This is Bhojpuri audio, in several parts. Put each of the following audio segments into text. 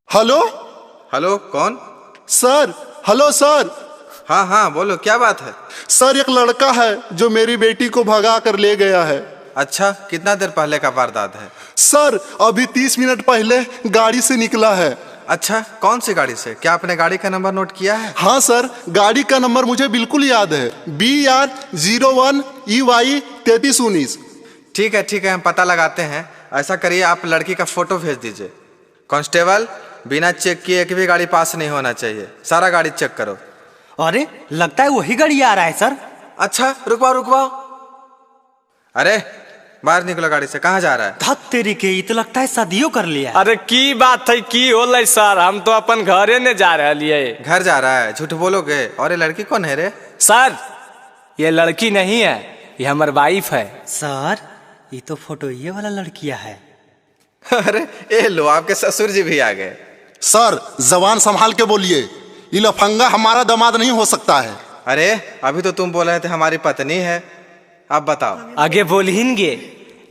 हेलो हेलो, कौन? सर। हेलो सर। हाँ हाँ बोलो, क्या बात है? सर एक लड़का है जो मेरी बेटी को भगा कर ले गया है। अच्छा, कितना देर पहले का वारदात है? सर अभी 30 मिनट पहले गाड़ी से निकला है। अच्छा, कौन सी गाड़ी से? क्या आपने गाड़ी का नंबर नोट किया है? हाँ सर, गाड़ी का नंबर मुझे बिल्कुल याद है, BR01EY 3319। ठीक है, हम पता लगाते हैं। ऐसा करिए, आप लड़की का फोटो भेज दीजिए। कांस्टेबल, बिना चेक किए एक भी गाड़ी पास नहीं होना चाहिए, सारा गाड़ी चेक करो। अरे लगता है वही गाड़ी आ रहा है सर। अच्छा, रुकवाओ। अरे बाहर निकलो गाड़ी से, कहाँ जा रहा है? धत तेरी के, तो लगता है शादियों कर लिया। अरे की बात है, की होलै सर? हम तो अपन घरे ने जा रहे। घर जा रहा है? झूठ बोलोगे। और ये लड़की कौन है रे? सर ये लड़की नहीं है, ये हमारी वाइफ है। सर ये तो फोटो ये वाला लड़किया है। अरे ये लो, आपके ससुर जी भी आ गए। सर जबान संभाल के बोलिए, ये लफंगा हमारा दामाद नहीं हो सकता है। अरे अभी तो तुम बोल रहे थे हमारी पत्नी है, अब बताओ। आगे बोलहिनगे,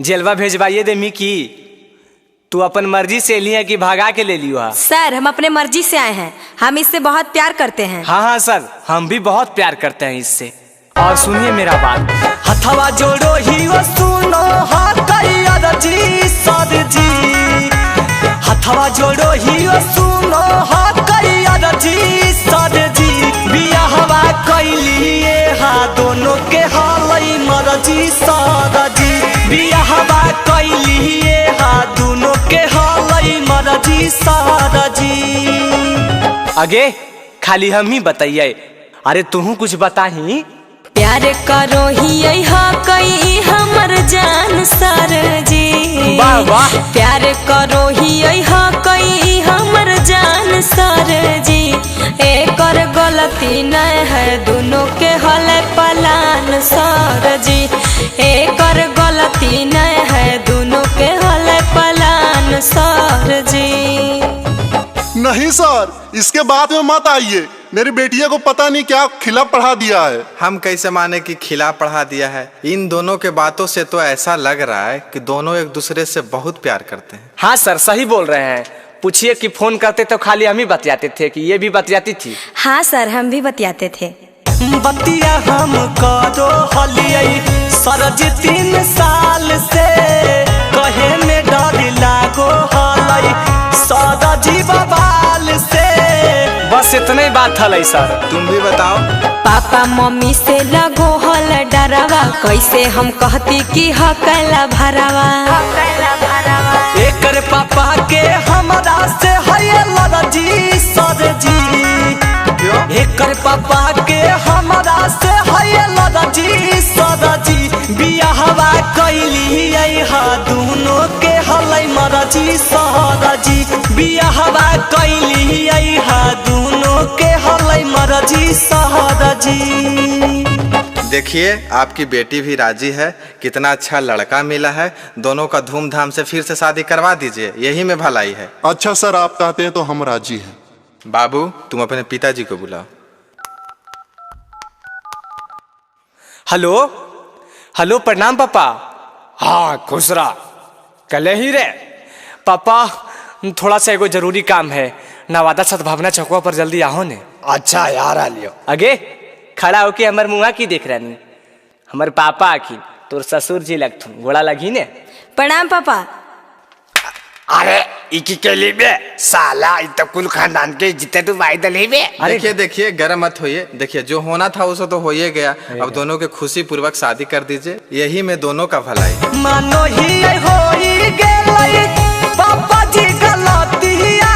जेलवा भेजवाइए दे मिकी। तू अपन मर्जी से लिया कि भागा के ले लियो? सर हम अपने मर्जी से आए हैं, हम इससे बहुत प्यार करते हैं। हाँ सर, हम भी बहुत प्यार करते हैं इससे। और सुनिए मेरा बात, हथवा जोड़ो ही वो सुनो जी सर जी, हथवा जोड़ो ही वो सुनो जी सर जी, बियाहवा कैलिए हा दोनों के हालई मरजी सर जी, बियाहवा कैलिए हा दोनों के हालई मरजी सर जी। आगे खाली हम ही बताइए, अरे तू कुछ बताही। प्यार करो ही कई हमर जान सर जी, वाह वाह। प्यार करो ही कई हमर जान सर जी, एकर गलती न है दोनों के हल पलान सर जी, एकर गलती न है दोनों के हल पलान सर जी। नहीं सर, इसके बाद में मत आइए, मेरी बेटिया को पता नहीं क्या खिला पढ़ा दिया है। हम कैसे माने कि खिला पढ़ा दिया है? इन दोनों के बातों से तो ऐसा लग रहा है कि दोनों एक दूसरे से बहुत प्यार करते हैं। हाँ सर सही बोल रहे हैं। पूछिए कि फोन करते तो खाली हम ही बतियाते थे कि ये भी बतियाती थी? हाँ सर हम भी बतियाते थे। बतिया हम करो हलियई सरज 3 साल से, कहे में डर लागो हलई सदा जी बवाल से। बस इतने बात हलै सर। तुम भी बताओ। पापा मम्मी से लगो हल डरावा, कैसे हम कहती कि हकला भरावा। एकर पापा के हमरा से है लड़जी सर जी, एकर पापा के हमरा से है लड़जी सर जी, बियाहवा कैलिए हा दोनों के हलै मरजी सर जी, बियाहवा कैलिए हा दोनों के हलै मरजी सर जी। देखिए आपकी बेटी भी राजी है, कितना अच्छा लड़का मिला है, दोनों का धूमधाम से फिर से शादी करवा दीजिए, यही में भलाई है। अच्छा सर आप कहते हैं तो हम राजी हैं। बाबू तुम अपने पिताजी को बुलाओ। हेलो हेलो, प्रणाम पापा। हाँ खुश रहा, कल ही रे पापा, थोड़ा सा एगो जरूरी काम है, नवादा सद्भावना चौकवा पर जल्दी आओ ने। अच्छा यार आ लियो। आगे खड़ा होके हमार मुँह की देख रही, हमारे पापा आखी तोर ससुर जी लगथुन, गोड़ा लगी ने। प्रणाम पापा। अरे इकी के लिए बे साला, इत कुल खानदान के जितने तू वाई दले बे। देखिए गर्म मत होइए, देखिए जो होना था उसे तो हो ही गया, अब दोनों के खुशी पूर्वक शादी कर दीजिए, यही में दोनों का भलाई। मानो ही होई गेलै पापा जी गलतिया,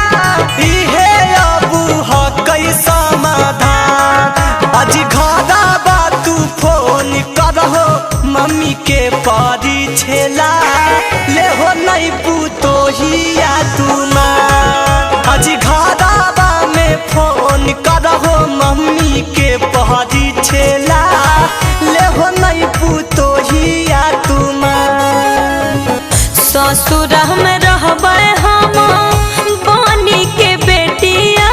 इहे अबू ह कई समाधान, आज घरा बा तू फोन करहो मम्मी के पारी छेला, ले हो नहीं पूतो हिया तू मां, आज घरा बा में फोन करहो मम्मी के पारी छेला, ले हो नहीं पूतो हिया तू मां। ससुर में रहबै हम बानी के बेटिया,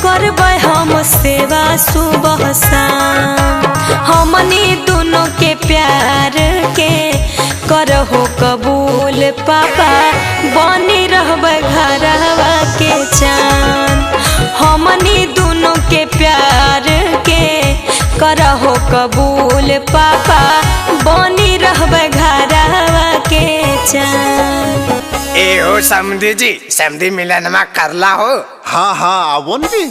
करबै हम सेवा सुबह शाम, करहो कबूल पापा बनी रहबे घरवा के चांद। हमनी दोनों के प्यार के करहो कबूल पापा बनी रहबे घरवा के चांद। ए हो समधी जी, समधी मिलनमा करला हो। हाँ हाँ आवो जी।